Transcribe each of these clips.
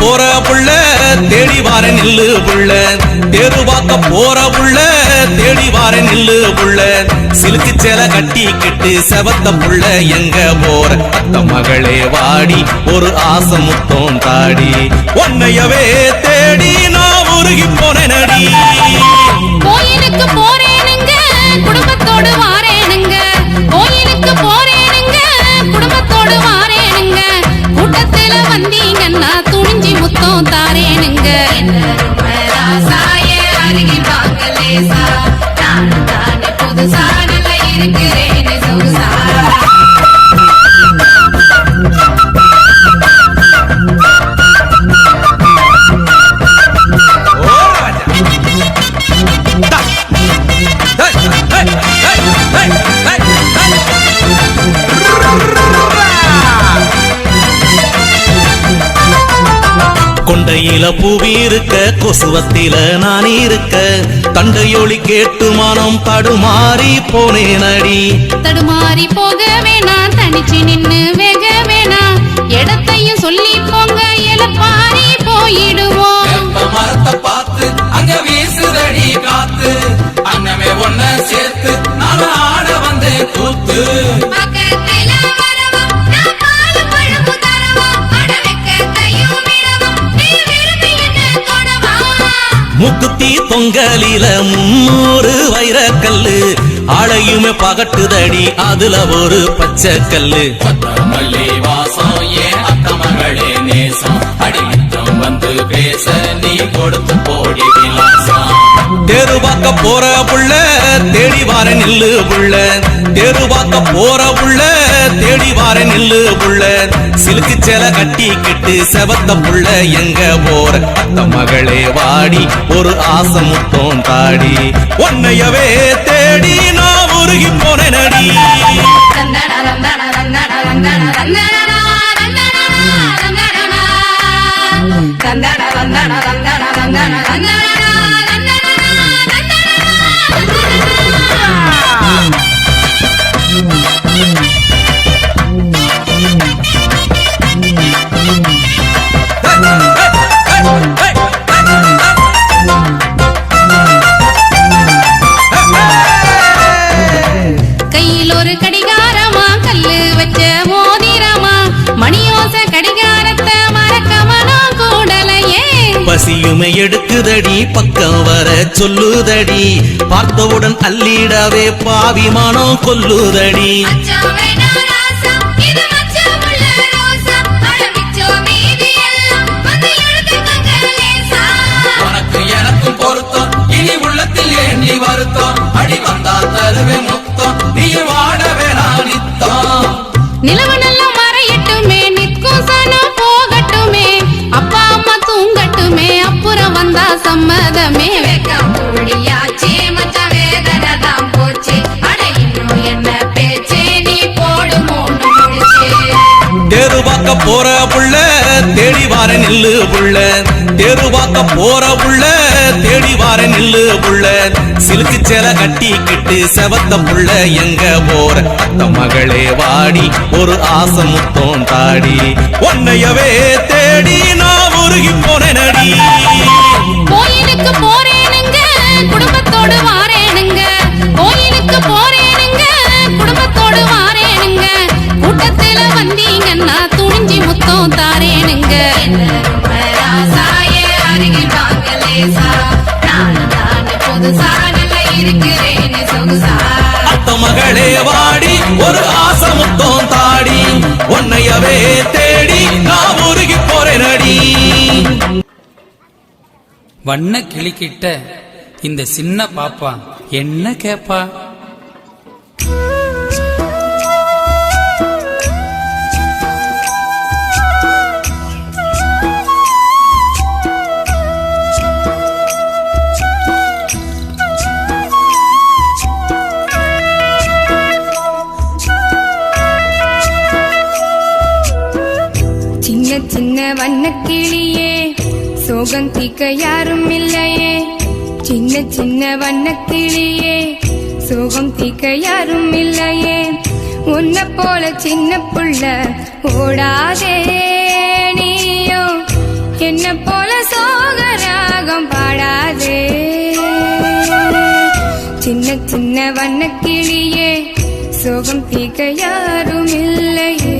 போற புள்ள தேடி வார நில்லு புள்ள, தெருவாக்க போற புள்ள தேடி வார நில்லு புள்ள, சிலுக்கு சேல கட்டிக்கிட்டு செவத்த புள்ள எங்க போற அத்த மகளே வாடி ஒரு ஆசை முத்தம் தாடி, உன்னையவே தேடி நான் உருகி போனேனடி. கோயிலுக்கு போறேனுங்க குடும்பத்தோடு வாரேனுங்க, கோயிலுக்கு போறேனுங்க குடும்பத்தோடு வாரேனுங்க, கூட்டத்துல வந்தீங்கன்னா துணிஞ்சி முத்தம் தாரேனுங்க. அருகில் வாங்கலேசா நானும் தானே புதுசா நல்லா இருக்கிறேன் சொகுசா. கொண்டையில பூவி இருக்க கொசுவத்தில நான் இருக்க, தண்டையொலி கேட்டு மனம் தடுமாறி போனேனடி. தடுமாறி போக வேணாம் தனிச்சு நின்னு வேக வேணாம், இடத்தையும் சொல்லி போங்க எலப்பாரி போயிடுவோம். மரத்தை பார்த்து அங்க வீசுதடி காத்து, அண்ணமே ஒன்ன சேர்த்து நான் ஆட வந்து கூத்து. முக்குத்தி பொங்கலில 300 வைரக்கல்லு, ஆளையுமே பகட்டுதடி அதுல ஒரு பச்சை கல்லு. மல்லி வாசம் ஏன் அத்த மகளே நேசம், அடிமித்தம் வந்து பேச நீ கொடுத்து போடி விலாசம். தெருவாக்க போற புள்ள தேடி வார நில்லு புள்ள, தெருவாக்க போற புள்ள தேடி வார நில்லு புள்ள, சிலுக்கு சேல கட்டிக்கிட்டு செவத்த புள்ள எங்க போற அத்த மகளே வாடி ஒரு ஆசை முத்தம் தாடி, உன்னையவே தேடி நான் உருகி போனேனடி. கையில் ஒரு கடிகாரமா கல்லு வச்ச மோதிரமா, மணியோச கடிகாரத்தை மறக்க மனம் கூடலையே. பசியுமே எடுக்குதடி பக்கம் வர சொல்லுதடி, பார்த்தவுடன் அள்ளிடவே பாவி மனம் கொல்லுதடி. உனக்கு எனக்கும் பொருத்தம் இனி உள்ளத்தில் ஏண்டி வருத்தம், அடி வந்தா தருவே முத்தம் நீ வாட வேணா நித்தம். நிலவு நல்ல மறையட்டுமே நிற்கும் சனம் போகட்டுமே, அப்பா அம்மா தூங்கட்டுமே அப்புறம் வந்தா சம்மதமே. முடியாச்சே மச்ச வேதனை தான் போச்சு, அட இன்னும் என்ன பேச்சே நீ போடும் முடிச்சே. தெருவாக்க போற புள்ள தேடி வார நில்லு புள்ள, தெருவாக்க போற புள்ள தேடி வார நில்லு புள்ள, சிலுக்கு சேல கட்டிக்கிட்டு செவத்த புள்ள எங்க போற அத்த மகளே வாடி ஒரு ஆசை முத்தம் தாடி, உன்னையவே தேடி நான் உருகி போனேனடி. கோயிலுக்கு போறேனுங்க குடும்பத்தோடு வாரேனுங்க, கோயிலுக்கு போறேனுங்க குடும்பத்தோடு வாரேனுங்க, கூட்டத்துல வந்தீங்கன்னா துணிஞ்சி முத்தம் தாரேனுங்க. அருகில் வாங்கலேசா நானும் தானே புதுசா நல்லா இருக்கிறேன் சொகுசா. அத்த மகளே வாடி ஒரு ஆசை முத்தம் தாடி, உன்னையவே தேடி நான் உருகி போறேனடி. வண்ண கிளிக்கிட்ட இந்த சின்ன பாப்பா என்ன கேப்பா? சின்ன சின்ன வண்ணக்கிளியே சோகம் தீக்க யாரும் இல்லையே, சின்ன சின்ன வண்ணக்கிளியே சோகம் தீக்க யாரும் இல்லையே, உன்னை போல சின்ன புள்ள ஓடாதே நீயோ என்ன போல சோகராகம் பாடாதே சின்ன சின்ன வண்ணக்கிளியே சோகம் தீர்க்க யாரும் இல்லையே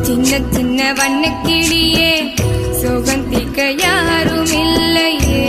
சின்ன சின்ன வண்ணக்கிளியே சோகம் தீர்க்க யாரும் இல்லையே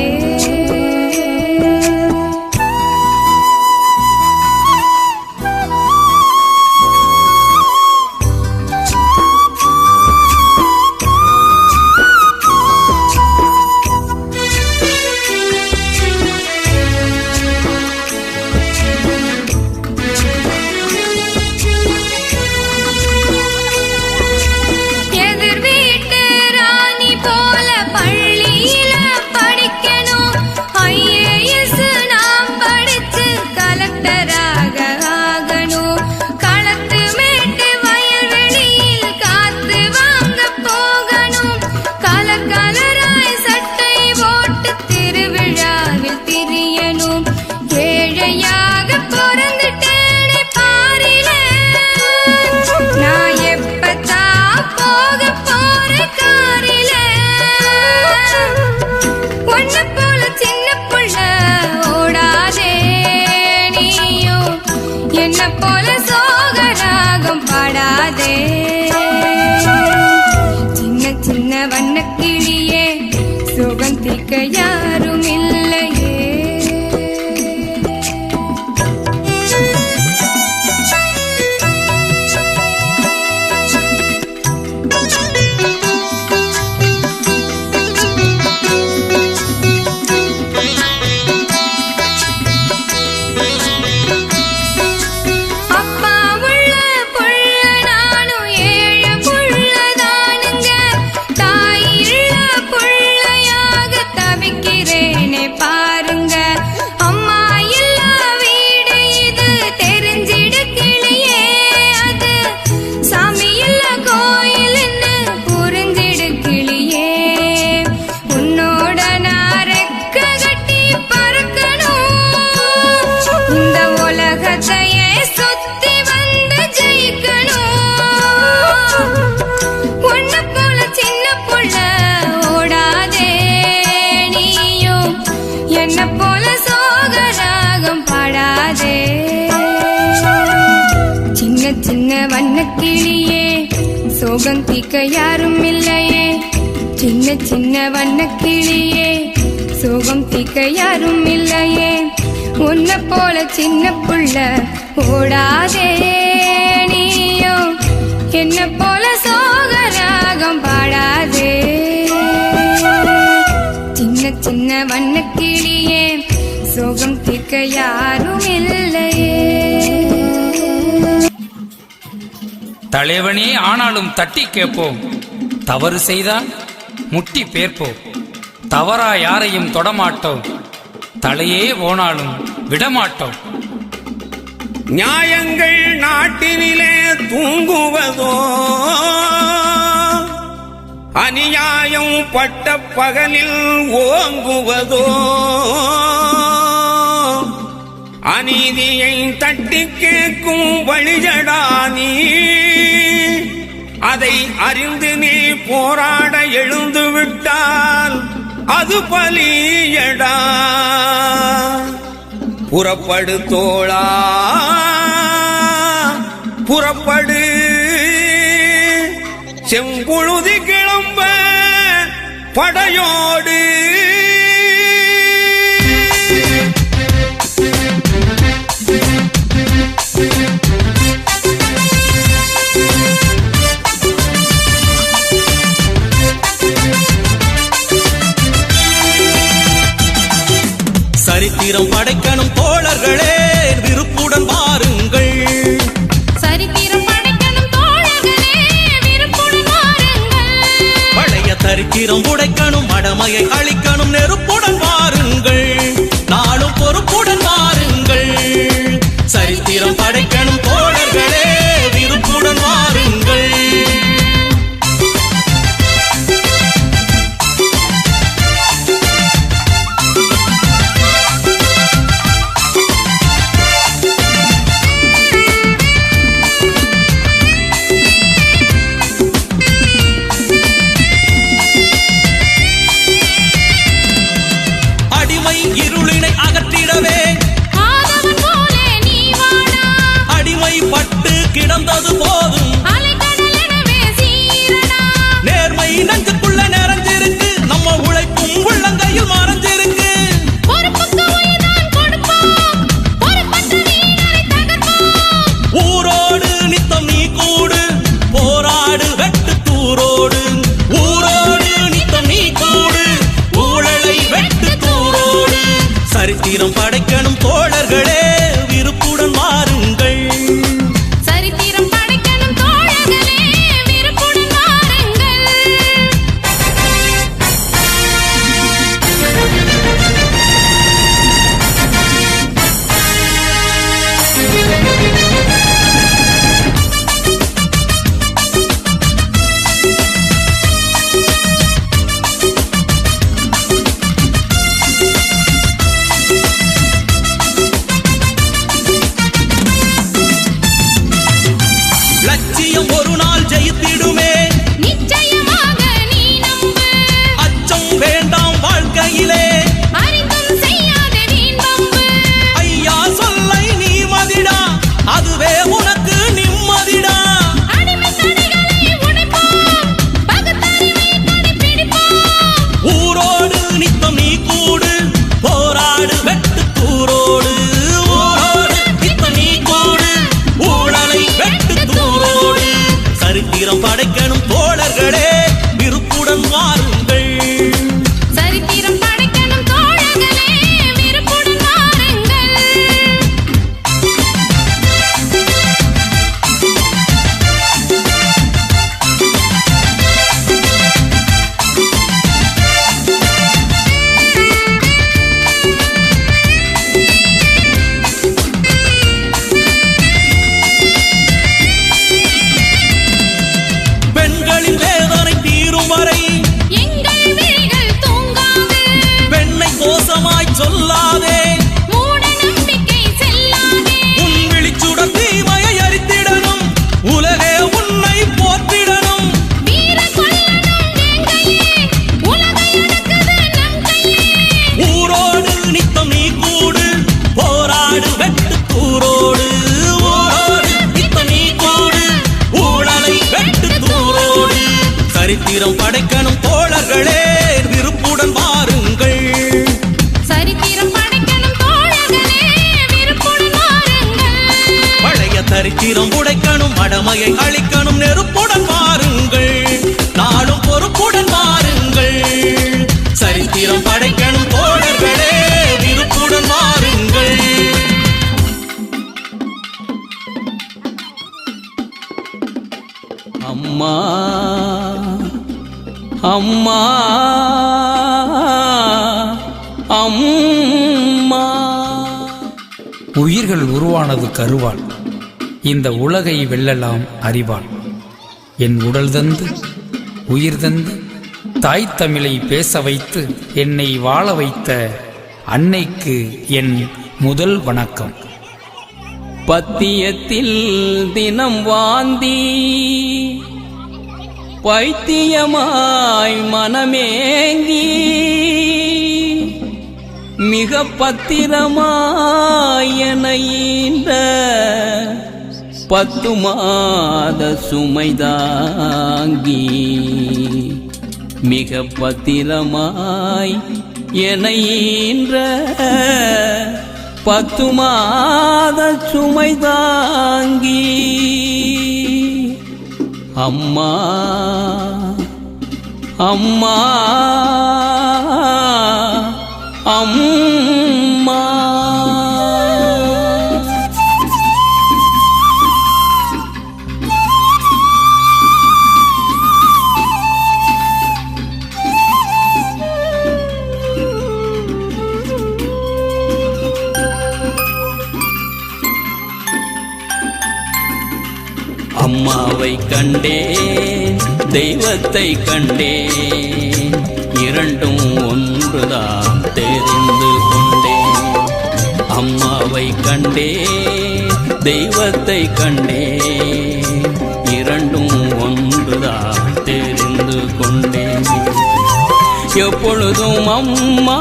பாடாதே சின்ன சின்ன வண்ணக்கிளியே சோகம் தீர்க்க யாரும் இல்லையே சின்ன சின்ன வண்ணக்கிளியே சோகம் தீர்க்க யாரும் இல்லையே சின்ன சின்ன வண்ணக்கிளியே சோகம் தீர்க்க யாரும் இல்லையே உன்னை போல சின்ன புள்ள ஓடாதே நீயோ என்ன போல சோகராகம் பாடாதே சின்ன சின்ன வண்ணக்கிளியே சோகம் தீர்க்க யாரும் இல்லையே தலைவனே ஆனாலும் தட்டி கேட்போம் தவறு செய்தால் முட்டி பேர்ப்போம் தவறா யாரையும் தொடமாட்டோம் தலையே போனாலும் விடமாட்டோம் நியாயங்கள் நாட்டினிலே தூங்குவதோ அநியாயம் பட்ட பகலில் ஓங்குவதோ அநீதியை தட்டி கேட்கும் வழிஜடா நீ அதை அறிந்து நீ போராட எழுந்து விட்டால் அது பலியடா. புறப்படு தோளா புறப்படு, செம்புழுதி கிளம்ப படையோடு. சரித்திரம் படைக்கணும் தோழர்களே, விருப்புடன் வாருங்கள். சரித்திரம் படைக்கணும் தோழர்களே, விருப்புடன் வாருங்கள். பழைய சரித்திரம் உடைக்கணும், மடமையை அழிக்கணும், நெருப்புடன் வாருங்கள். நாளும் பொறுப்புடன் வாருங்கள். சரித்திரம் படைக்கணும் தோழர்களே, விருப்புடன் வாருங்கள். இருளினை அகற்றிடவே ஆதவன் போலே நீ வாடா. அடிமைப்பட்டு கிடந்தது போதும், அலைக்கடலெனவே சீரடா. நேர்மை நெஞ்சுக்குள்ள நிறைஞ்சிருக்கு, நம்ம உழைப்பும் உள்ளங்கையில் மறைஞ்சிருக்கு. பொறுப்புக்கு உயிர்தான் கொடுப்போம், பொறுப்பற்ற வீணரை தகர்ப்போம். ஊரோடு நித்தம் நீ கூடு, போராடு வெட்டு தூரோடு. ஊரோடு நித்தம் நீ கூடு, ஊழலை வெட்டு தூரோடு. சரித்திரம் படைக்கணும் தோழர்களே, விருப்புடன் வாருங்கள். சரித்திரம் படைக்கணும் தோழர்களே, விருப்புடன் வாருங்கள். லட்சியம் ஒரு நாள் ஜெயித்திடுமே, நிச்சயமாக நீ நம்பு. அச்சம் வேண்டாம் வாழ்க்கையிலே. அறிந்தும் செய்யாத வீண் வம்பு. ஐயா சொல்லை நீ மதிடா, அதுவே உனக்கு நிம்மதிடா. அடிமைத் தடைகளை உடைப்போம், பகுத்தறிவை கடைப்பிடிப்போம். ஊரோடு நித்தம் நீ கூடு, போராடு வெட்டு தூரோடு. ஊரோடு நித்தம் நீ கூடு, ஊழலை வெட்டு தூரோடு. சரித்திரம் படைக்கணும் தோழர்களே, விருப்புடன் வாருங்கள். சரித்திரம் படைக்கணும் தோழர்களே, விருப்புடன் வாருங்கள். பெண்களின் வேதனை தீரும் வரை எங்கள் விழிகள் தூங்காது. பெண்ணை கோசமாய் சொல்லாதே, மூட நம்பிக்கை செல்லாதே. உன் விழிச்சுடன் தீமையை அரித்திடணும், உலகே உன்னை போற்றிடணும். வீர கொல்லனும் என் கையே, உலகை அடக்குது நம் கையே. ஊரோடு நித்தம் நீ கூடு, போராடு வெட்டு தூரோடு. ஊரோடு நித்தம் நீ கூடு, ஊழலை வெட்டு தூரோடு. சரித்திரம் படைக்கணும் தோழர்களே, விருப்புடன் வாருங்கள். சரித்திரம் படைக்கணும் தோழர்களே, விருப்புடன் வாருங்கள். பழைய சரித்திரம் உடைக்கணும், மடமையை அழிக்கணும், நெருப்புடன் வாருங்கள். நாளும் பொறுப்புடன் வாருங்கள். சரித்திரம் படைக்கணும் தோழர்களே, விருப்புடன் வாருங்கள். அம்மா அம்மா அம்மா. உயிர்கள் உருவானது கருவால், இந்த உலகை வெல்லலாம் அறிவாள். என் உடல் தந்து உயிர் தந்து தாய் தமிழை பேச வைத்து என்னை வாழ வைத்த அன்னைக்கு என் முதல் வணக்கம். பத்தியத்தில் தினம் வாந்தி பைத்தியமாய் மனமேங்கி மிக பத்திரமாய் எனையின்ற 10 மாத சுமைதாங்கி மிக பத்திரமாய் எனையின்ற 10 மாத சுமைதாங்கி அம்மா அம்மா அம்மா அம்மாவை கண்டேன் தெய்வத்தை கண்டேன் இரண்டும் ஒன்றுதான் தெரிந்து கொண்டேன் அம்மாவை கண்டேன் தெய்வத்தை கண்டேன் இரண்டும் ஒன்றுதான் தெரிந்து கொண்டேன் எப்பொழுதும் அம்மா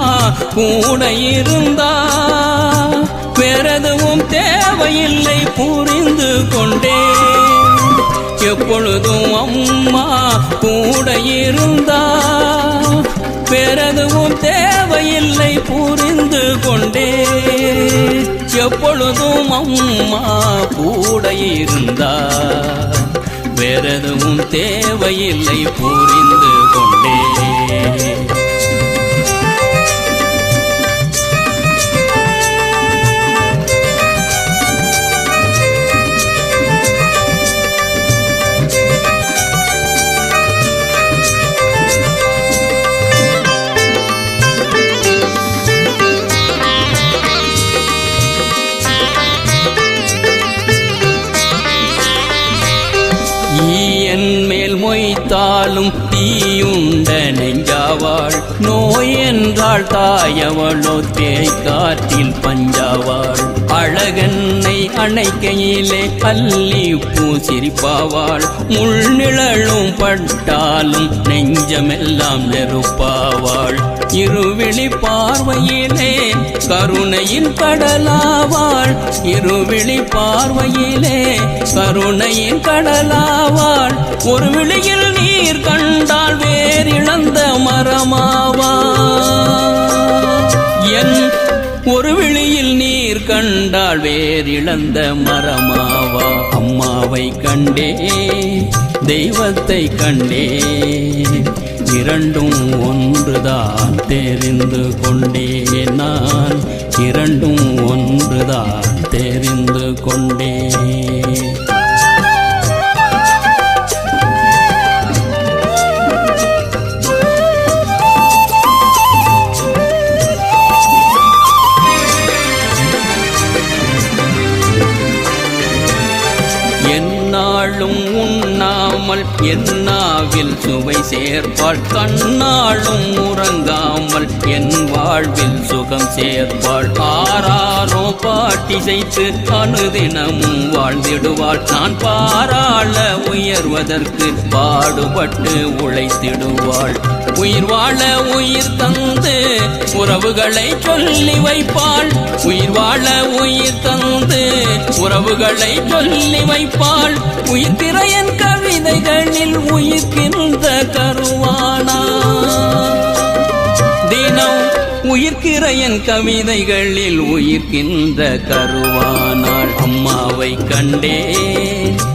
கூட இருந்தா வேறெதுவும் தேவையில்லை புரிந்து கொண்டேன் எப்பொழுதும் அம்மா கூட இருந்தா வேறெதுவும் தேவையில்லை புரிந்து கொண்டேன் எப்பொழுதும் அம்மா கூட இருந்தா வேறெதுவும் தேவையில்லை புரிந்து கொண்டேன் மொய்த்தாலும் தீயுண்ட நெஞ்சாவாள் நோய் என்றாள் தாயவளோ தேய்காற்றில் பஞ்சாவாள் அழகன்னை அணைக்கையிலே அள்ளி பூ சிரிப்பாவாள் முள்நிழலும் பட்டாலும் நெஞ்சமெல்லாம் நெருப்பாவாள் இருவிழி பார்வையிலே கருணையின் கடலாவாள் இருவிழி பார்வையிலே கருணையின் கடலாவாள் ஒரு விழியில் நீர் கண்டால் வேறிழந்த மரமாவா என் ஒரு விழியில் நீர் கண்டால் வேறிழந்த மரமாவா அம்மாவை கண்டே தெய்வத்தை கண்டே இரண்டும் ஒன்றுதான் தெரிந்து கொண்டேன் நான் இரண்டும் ஒன்றுதான் தெரிந்து கொண்டேன் என்னாலும் உண்ணாமல் என்னாவில் சுவை சேர்ப்பாள் கண்ணாலும் உறங்காமல் என் வாழ்வில் சுகம் சேர்ப்பாள் ஆராரோ பாட்டி செய்து அனுதினமும் வாழ்ந்திடுவாள் நான் பாராள உயர்வதற்கு பாடுபட்டு உழைத்திடுவாள் உயிர் வாழ உயிர் தந்து உறவுகளை சொல்லி வைப்பாள் உயிர் வாழ உயிர் தந்து உறவுகளை சொல்லி வைப்பாள் உயிர் திரையன் கவிதைகளில் உயிர்க்கின்ற கருவானா தினம் உயிர்க்கிறையன் கவிதைகளில் உயிர்க்கின்ற கருவானாள் அம்மாவை கண்டே